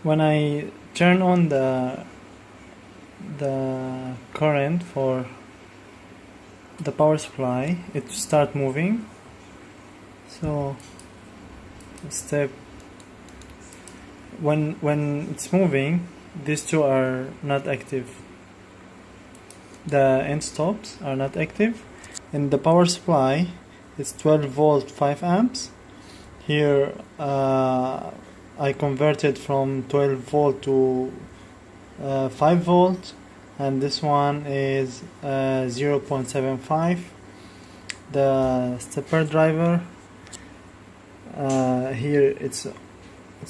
when I turn on the current for the power supply, it start moving. So step when it's moving, these two are not active. The end stops are not active. In the power supply, it's 12 volt 5 amps. Here I converted from 12 volt to 5 volt, and this one is 0.75. The stepper driver, here it's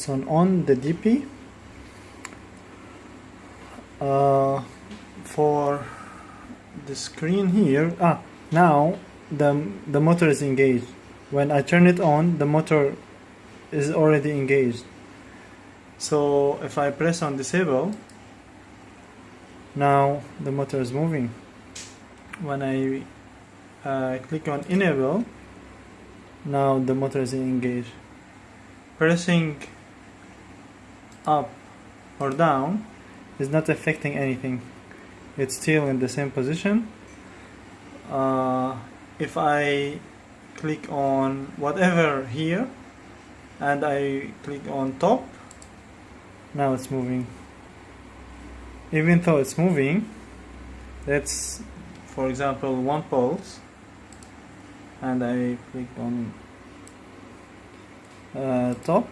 on the DP. For the screen here, now the motor is engaged. When I turn it on, the motor is already engaged. So if I press on disable, now the motor is moving. When I click on enable, now the motor is engaged. Pressing up or down is not affecting anything. It's still in the same position. If I click on whatever here and I click on top, now it's moving. Even though it's moving, that's, for example, 1 pulse, and I click on top.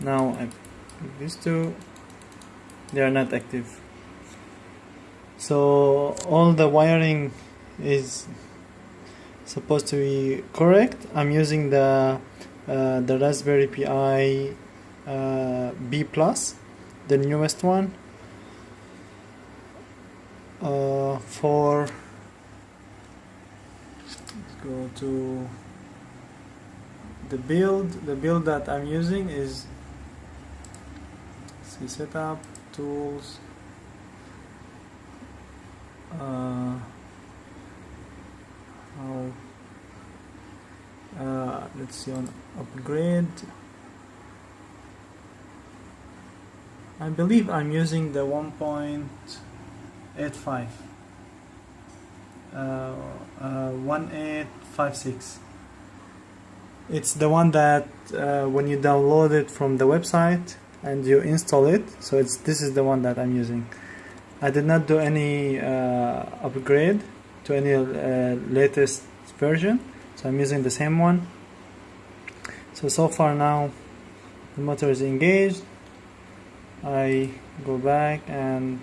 Now I click these two, they are not active. So all the wiring is supposed to be correct. I'm using the Raspberry Pi B+, the newest one. Let's go to the build. The build that I'm using is, see, setup, tools, let's see, on upgrade, I believe I'm using the 1.85 1856. It's the one that when you download it from the website and you install it, so this is the one that I'm using. I did not do any upgrade to any latest version, so I'm using the same one. So far now the motor is engaged. I go back and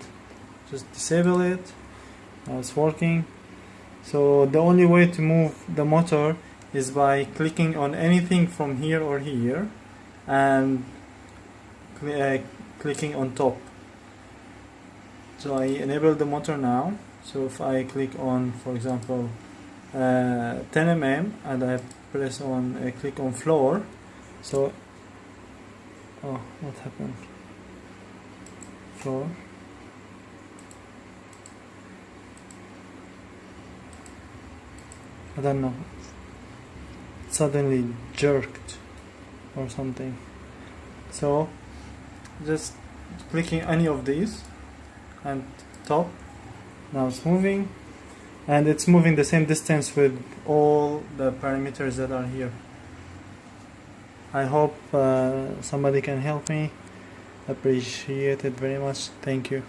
just disable it. Now it's working. So the only way to move the motor is by clicking on anything from here or here and clicking on top. So I enable the motor now. So if I click on, for example, 10 mm and I press on click on floor, so what happened? Floor. I don't know. It suddenly jerked or something. So just clicking any of these and top. Now it's moving, and it's moving the same distance with all the parameters that are here. I hope somebody can help me. Appreciate it very much. Thank you.